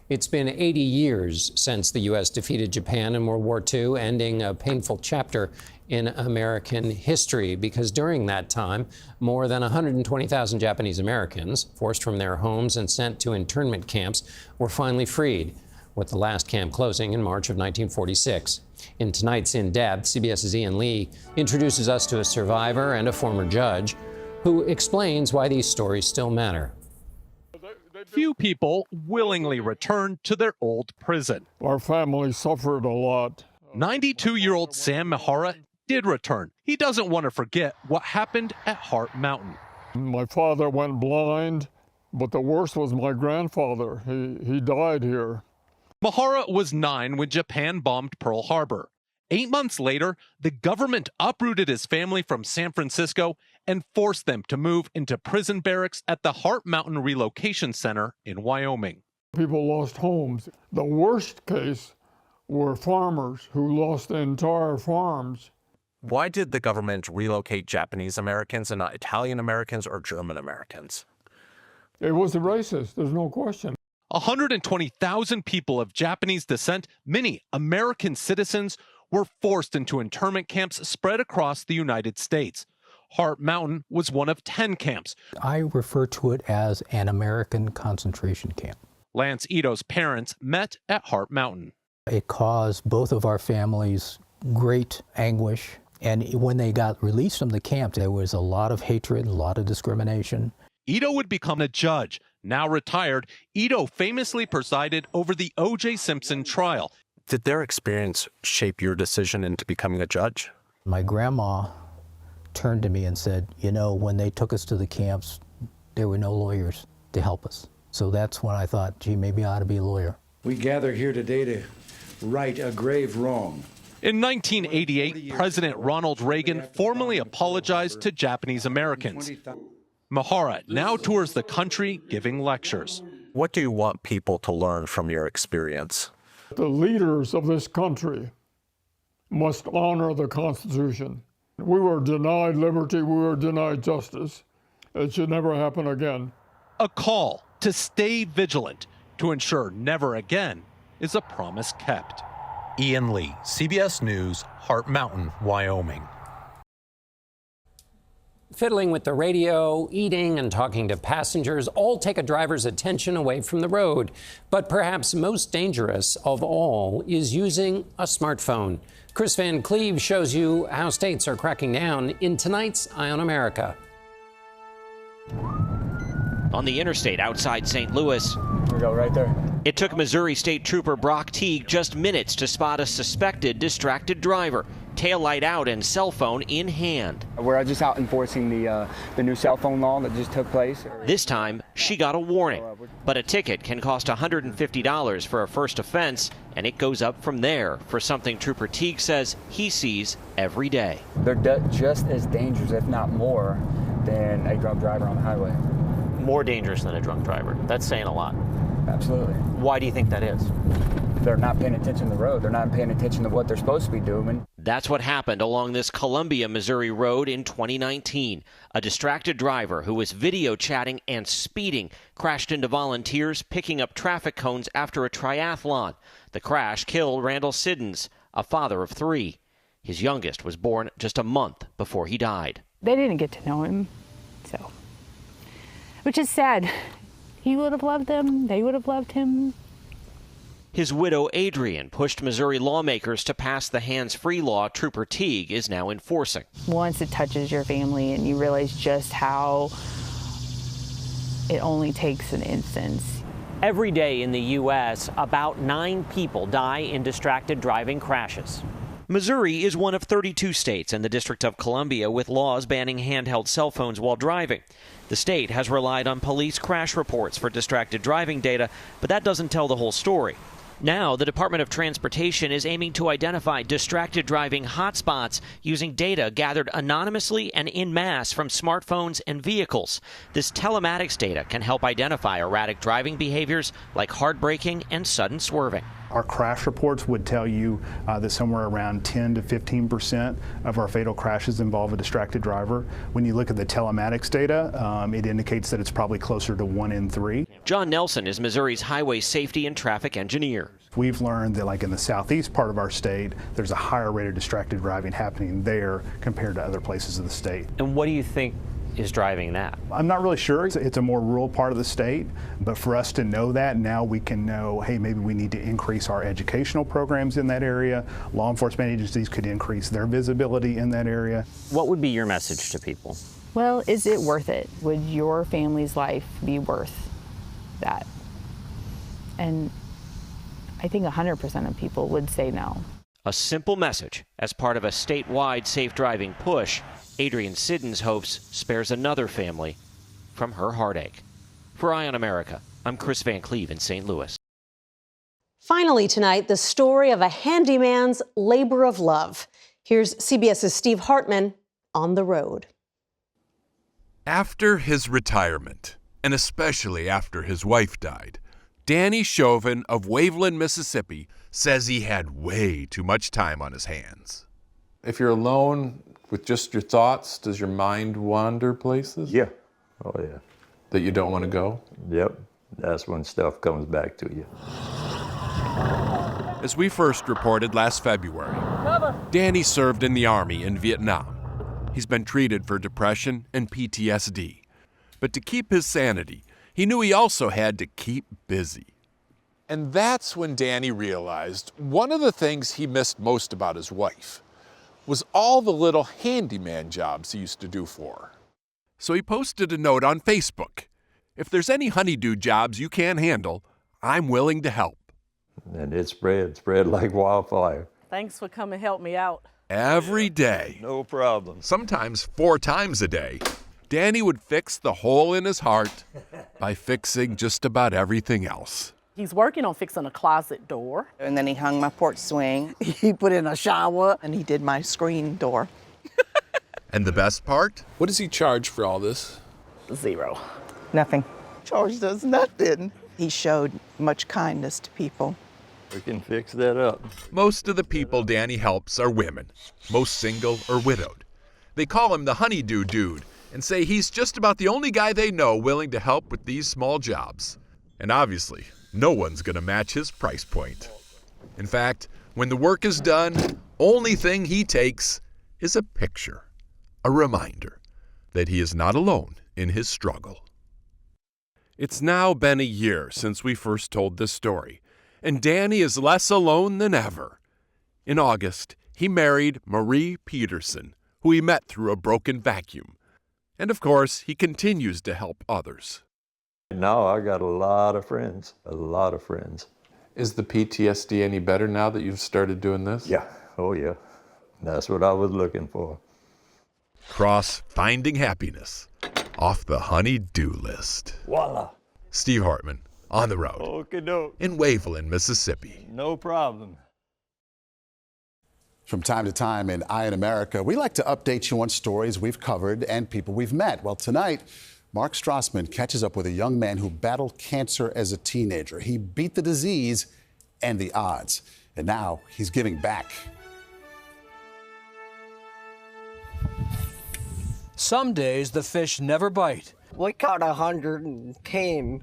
It's been 80 years since the U.S. defeated Japan in World War II, ending a painful chapter in American history, because during that time, more than 120,000 Japanese Americans, forced from their homes and sent to internment camps, were finally freed, with the last camp closing in March of 1946. In tonight's In Depth, CBS's Ian Lee introduces us to a survivor and a former judge who explains why these stories still matter. Few people willingly return to their old prison. Our family suffered a lot. 92-year-old Sam Mihara did return. He doesn't want to forget what happened at Heart Mountain. My father went blind, but the worst was my grandfather. He died here. Mihara was 9 when Japan bombed Pearl Harbor. 8 months later, the government uprooted his family from San Francisco and forced them to move into prison barracks at the Heart Mountain Relocation Center in Wyoming. People lost homes. The worst case were farmers who lost entire farms. Why did the government relocate Japanese Americans and not Italian Americans or German Americans? It was racist, there's no question. 120,000 people of Japanese descent, many American citizens, were forced into internment camps spread across the United States. Heart Mountain was one of 10 camps. I refer to it as an American concentration camp. Lance Ito's parents met at Heart Mountain. It caused both of our families great anguish. And when they got released from the camp, there was a lot of hatred, a lot of discrimination. Ito would become a judge. Now retired, Ito famously presided over the O.J. Simpson trial. Did their experience shape your decision into becoming a judge? My grandma turned to me and said, you know, when they took us to the camps, there were no lawyers to help us. So that's when I thought, gee, maybe I ought to be a lawyer. We gather here today to right a grave wrong. In 1988, President Ronald Reagan formally apologized to Japanese Americans. Mihara now tours the country giving lectures. What do you want people to learn from your experience? The leaders of this country must honor the Constitution. We were denied liberty, we were denied justice. It should never happen again. A call to stay vigilant to ensure never again is a promise kept. Ian Lee, CBS News, Heart Mountain, Wyoming. Fiddling with the radio, eating, and talking to passengers all take a driver's attention away from the road. But perhaps most dangerous of all is using a smartphone. Chris Van Cleve shows you how states are cracking down in tonight's Eye on America. On the interstate outside St. Louis, we go right there. It took Missouri State Trooper Brock Teague just minutes to spot a suspected distracted driver, taillight out and cell phone in hand. We're just out enforcing the new cell phone law that just took place. This time, she got a warning, but a ticket can cost $150 for a first offense, and it goes up from there for something Trooper Teague says he sees every day. They're just as dangerous, if not more, than a drunk driver on the highway. More dangerous than a drunk driver. That's saying a lot. Absolutely. Why do you think that is? They're not paying attention to the road. They're not paying attention to what they're supposed to be doing. That's what happened along this Columbia, Missouri road in 2019. A distracted driver who was video chatting and speeding crashed into volunteers picking up traffic cones after a triathlon. The crash killed Randall Siddons, a father of 3. His youngest was born just a month before he died. They didn't get to know him, so, which is sad. He would have loved them. They would have loved him. His widow, Adrian, pushed Missouri lawmakers to pass the hands-free law Trooper Teague is now enforcing. Once it touches your family and you realize just how it only takes an instance. Every day in the U.S., about 9 people die in distracted driving crashes. Missouri is one of 32 states in the District of Columbia with laws banning handheld cell phones while driving. The state has relied on police crash reports for distracted driving data, but that doesn't tell the whole story. Now, the Department of Transportation is aiming to identify distracted driving hotspots using data gathered anonymously and en masse from smartphones and vehicles. This telematics data can help identify erratic driving behaviors like hard braking and sudden swerving. Our crash reports would tell you that somewhere around 10 to 15% of our fatal crashes involve a distracted driver. When you look at the telematics data, it indicates that it's probably closer to 1 in 3. John Nelson is Missouri's highway safety and traffic engineer. We've learned that like in the southeast part of our state, there's a higher rate of distracted driving happening there compared to other places of the state. And what do you think is driving that? I'm not really sure. It's a more rural part of the state, but for us to know that, now we can know, hey, maybe we need to increase our educational programs in that area. Law enforcement agencies could increase their visibility in that area. What would be your message to people? Well, is it worth it? Would your family's life be worth that? And I think 100% of people would say no. A simple message as part of a statewide safe driving push. Adrienne Siddons hopes spares another family from her heartache. For Eye on America, I'm Chris Van Cleve in St. Louis. Finally tonight, the story of a handyman's labor of love. Here's CBS's Steve Hartman on the road. After his retirement, and especially after his wife died, Danny Chauvin of Waveland, Mississippi, says he had way too much time on his hands. If you're alone with just your thoughts, does your mind wander places? Yeah. Oh, yeah. That you don't want to go? Yep. That's when stuff comes back to you. As we first reported last February, Danny served in the Army in Vietnam. He's been treated for depression and PTSD. But to keep his sanity, he knew he also had to keep busy. And that's when Danny realized one of the things he missed most about his wife was all the little handyman jobs he used to do for her. So he posted a note on Facebook. If there's any honeydew jobs you can't handle, I'm willing to help. And it spread like wildfire. Thanks for coming to help me out. Every day. No problem. Sometimes 4 times a day. Danny would fix the hole in his heart by fixing just about everything else. He's working on fixing a closet door. And then he hung my porch swing. He put in a shower. And he did my screen door. And the best part? What does he charge for all this? $0. Nothing. Charged us nothing. He showed much kindness to people. We can fix that up. Most of the people Danny helps are women, most single or widowed. They call him the honeydew dude and say he's just about the only guy they know willing to help with these small jobs. And obviously, no one's gonna match his price point. In fact, when the work is done, only thing he takes is a picture, a reminder that he is not alone in his struggle. It's now been a year since we first told this story, and Danny is less alone than ever. In August, he married Marie Peterson, who he met through a broken vacuum. And of course, he continues to help others. Now I got a lot of friends, Is the PTSD any better now that you've started doing this? Yeah, oh yeah. That's what I was looking for. Cross finding happiness off the honey-do list. Voila. Steve Hartman, on the road. Okey-doke. In Waveland, Mississippi. No problem. From time to time in Eye on America, we like to update you on stories we've covered and people we've met. Well, tonight, Mark Strassman catches up with a young man who battled cancer as a teenager. He beat the disease and the odds, and now he's giving back. Some days the fish never bite. We caught 100 and came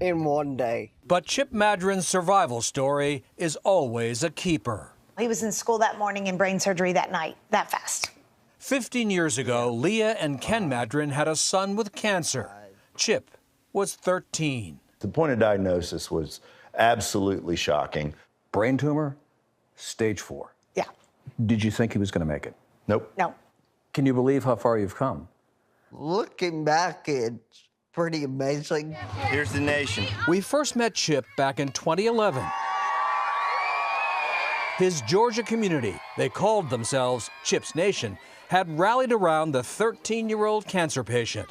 in one day. But Chip Madron's survival story is always a keeper. He was in school that morning and brain surgery that night, that fast. 15 years ago, Leah and Ken Madron had a son with cancer. Chip was 13. The point of diagnosis was absolutely shocking. Brain tumor, stage 4. Yeah. Did you think he was going to make it? Nope. No. Can you believe how far you've come? Looking back, it's pretty amazing. Here's the nation. We first met Chip back in 2011. His Georgia community, they called themselves Chip's Nation, had rallied around the 13-year-old cancer patient.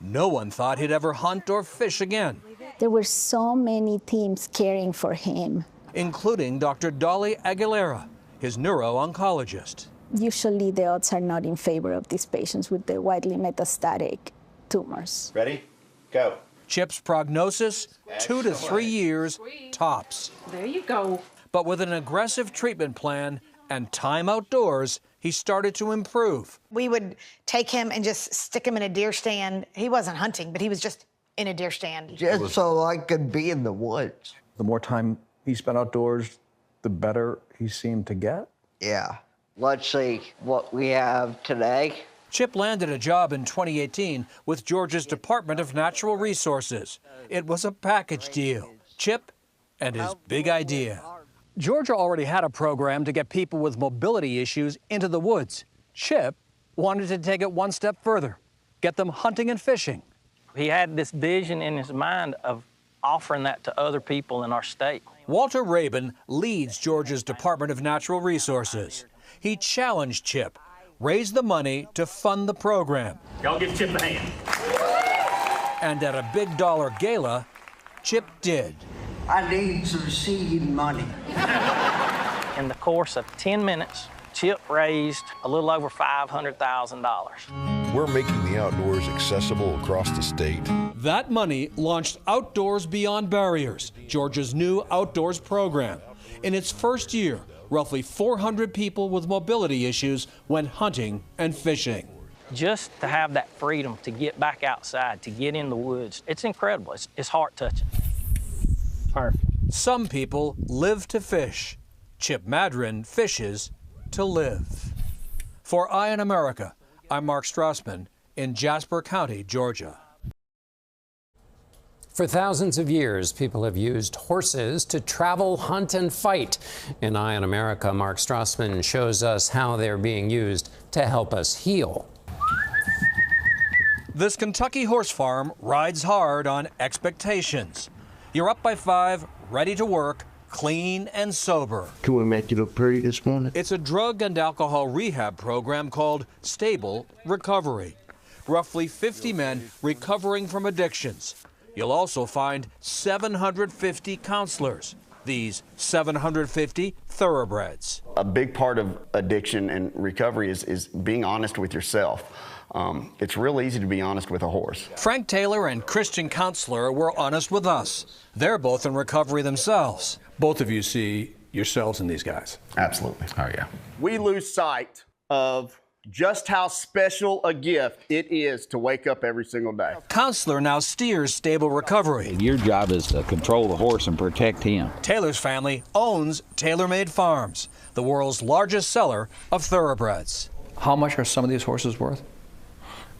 No one thought he'd ever hunt or fish again. There were so many teams caring for him, including Dr. Dolly Aguilera, his neuro-oncologist. Usually the odds are not in favor of these patients with the widely metastatic tumors. Ready? Go. Chip's prognosis, 2 to 3 years, tops. There you go. But with an aggressive treatment plan and time outdoors, he started to improve. We would take him and just stick him in a deer stand. He wasn't hunting, but he was just in a deer stand? Just so I could be in the woods. The more time he spent outdoors, the better he seemed to get? Yeah. Let's see what we have today. Chip landed a job in 2018 with Georgia's Department of Natural Resources. It was a package deal. Chip and his big idea. Georgia already had a program to get people with mobility issues into the woods. Chip wanted to take it one step further, get them hunting and fishing. He had this vision in his mind of offering that to other people in our state. Walter Rabin leads Georgia's Department of Natural Resources. He challenged Chip, raise the money to fund the program. Y'all give Chip a hand. And at a big dollar gala, Chip did. I need some seed money. In the course of 10 minutes, Chip raised a little over $500,000. We're making the outdoors accessible across the state. That money launched Outdoors Beyond Barriers, Georgia's new outdoors program. In its first year, roughly 400 people with mobility issues went hunting and fishing. Just to have that freedom to get back outside, to get in the woods, it's incredible. It's heart-touching. Perfect. Some people live to fish. Chip Madrin fishes to live. For Eye on America, I'm Mark Strassman in Jasper County, Georgia. For thousands of years, people have used horses to travel, hunt, and fight. In Eye on America, Mark Strassman shows us how they're being used to help us heal. This Kentucky horse farm rides hard on expectations. You're up by 5, ready to work, clean and sober. Can we make you look pretty this morning? It's a drug and alcohol rehab program called Stable Recovery. Roughly 50 men recovering from addictions. You'll also find 750 counselors. These 750 thoroughbreds. A big part of addiction and recovery is being honest with yourself. It's real easy to be honest with a horse. Frank Taylor and Christian Counselor were honest with us. They're both in recovery themselves. Both of you see yourselves in these guys. Absolutely. Oh, yeah. We lose sight of just how special a gift it is to wake up every single day. Counselor now steers Stable Recovery. Your job is to control the horse and protect him. Taylor's family owns Tailor-Made Farms, the world's largest seller of thoroughbreds. How much are some of these horses worth?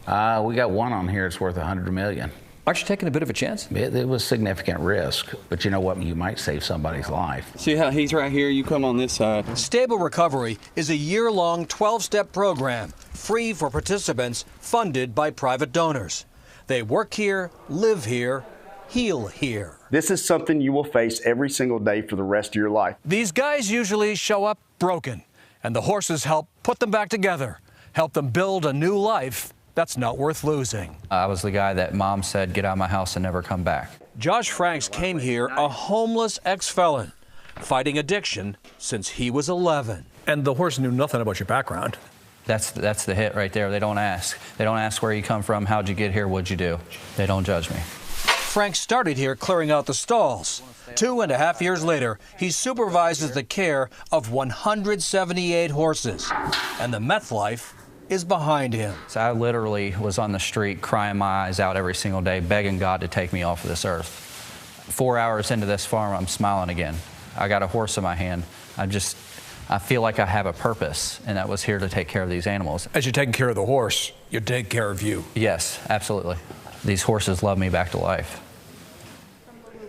We got one on here that's worth $100 million. Aren't you taking a bit of a chance? It was significant risk, but you know what? You might save somebody's life. See how he's right here? You come on this side. Stable Recovery is a year-long 12-step program, free for participants, funded by private donors. They work here, live here, heal here. This is something you will face every single day for the rest of your life. These guys usually show up broken, and the horses help put them back together, help them build a new life that's not worth losing. I was the guy that Mom said, get out of my house and never come back. Josh Franks came here a homeless ex-felon, fighting addiction since he was 11. And the horse knew nothing about your background. That's the hit right there. They don't ask. They don't ask where you come from, how'd you get here, what'd you do. They don't judge me. Frank started here clearing out the stalls. 2.5 years later, he supervises the care of 178 horses. And the meth life is behind him. So I literally was on the street crying my eyes out every single day, begging God to take me off of this earth. 4 hours into this farm, I'm smiling again. I got a horse in my hand. I feel like I have a purpose, and that was here to take care of these animals. As you're taking care of the horse, you're taking care of you. Yes, absolutely. These horses love me back to life.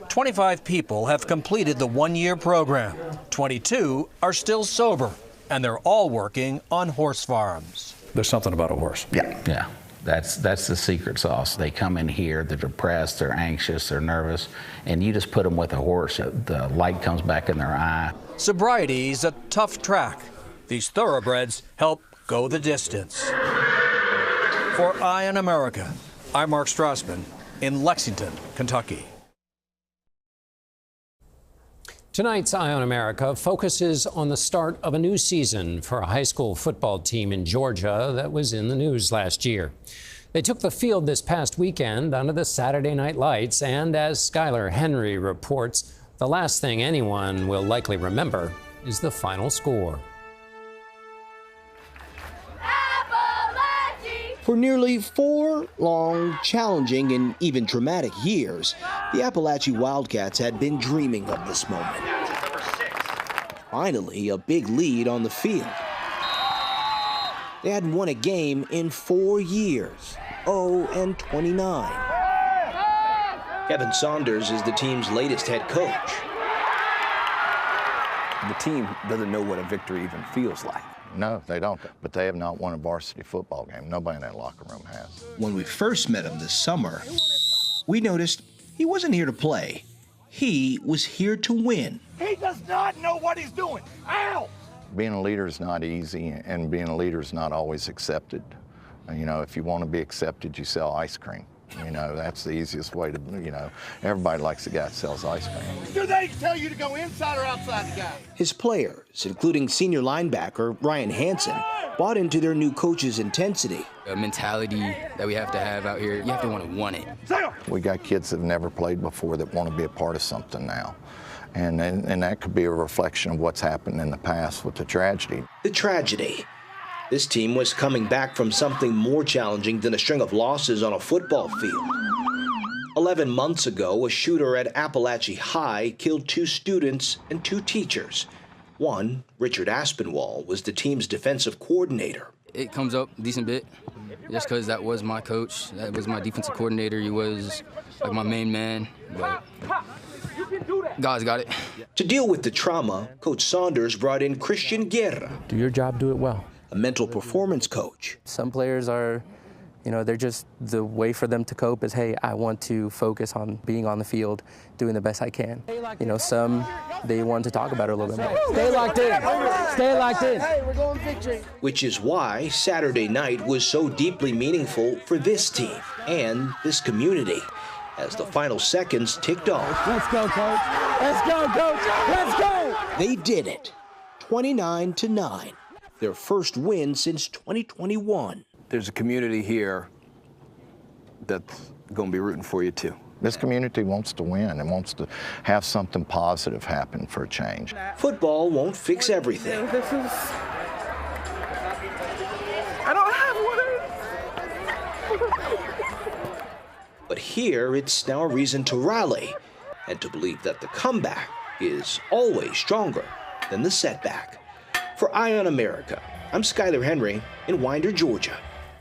25 people have completed the one-year program. 22 are still sober, and they're all working on horse farms. There's something about a horse. Yeah. That's the secret sauce. They come in here, they're depressed, they're anxious, they're nervous, and you just put them with a horse. The light comes back in their eye. Sobriety's a tough track. These thoroughbreds help go the distance. For Eye on America, I'm Mark Strassman in Lexington, Kentucky. Tonight's Eye on America focuses on the start of a new season for a high school football team in Georgia that was in the news last year. They took the field this past weekend under the Saturday Night Lights, and as Skylar Henry reports, the last thing anyone will likely remember is the final score. Appalachian For nearly 4 long, challenging, and even traumatic years, the Appalachia Wildcats had been dreaming of this moment. Finally, a big lead on the field. They hadn't won a game in 4 years, 0-29. Kevin Saunders is the team's latest head coach. The team doesn't know what a victory even feels like. No, they don't. But they have not won a varsity football game. Nobody in that locker room has. When we first met him this summer, we noticed he wasn't here to play. He was here to win. He does not know what he's doing. Ow! Being a leader is not easy, and being a leader is not always accepted. You know, if you want to be accepted, you sell ice cream. You know, that's the easiest way to, you know, everybody likes a guy that sells ice cream. Do they tell you to go inside or outside the guy? His players, including senior linebacker Ryan Hansen, bought into their new coach's intensity. A mentality that we have to have out here, you have to want it. We got kids that have never played before that want to be a part of something now. And that could be a reflection of what's happened in the past with the tragedy. The tragedy. This team was coming back from something more challenging than a string of losses on a football field. 11 months ago, a shooter at Appalachia High killed 2 students and 2 teachers. One, Richard Aspinwall, was the team's defensive coordinator. It comes up a decent bit, just because that was my coach, that was my defensive coordinator, he was like my main man, but God's got it. To deal with the trauma, Coach Saunders brought in Christian Guerra. Do your job, do it well. A mental performance coach. Some players are, you know, they're just, the way for them to cope is, hey, I want to focus on being on the field, doing the best I can. You know, some, they want to talk about it a little bit more. Stay locked in. Stay locked in. Hey, we're going victory. Which is why Saturday night was so deeply meaningful for this team and this community as the final seconds ticked off. Let's go, Coach. Let's go, Coach. Let's go. They did it, 29-9. Their first win since 2021. There's a community here that's going to be rooting for you, too. This community wants to win and wants to have something positive happen for a change. Football won't fix everything. I don't have one. But here, it's now a reason to rally and to believe that the comeback is always stronger than the setback. For Eye on America, I'm Skyler Henry in Winder, Georgia.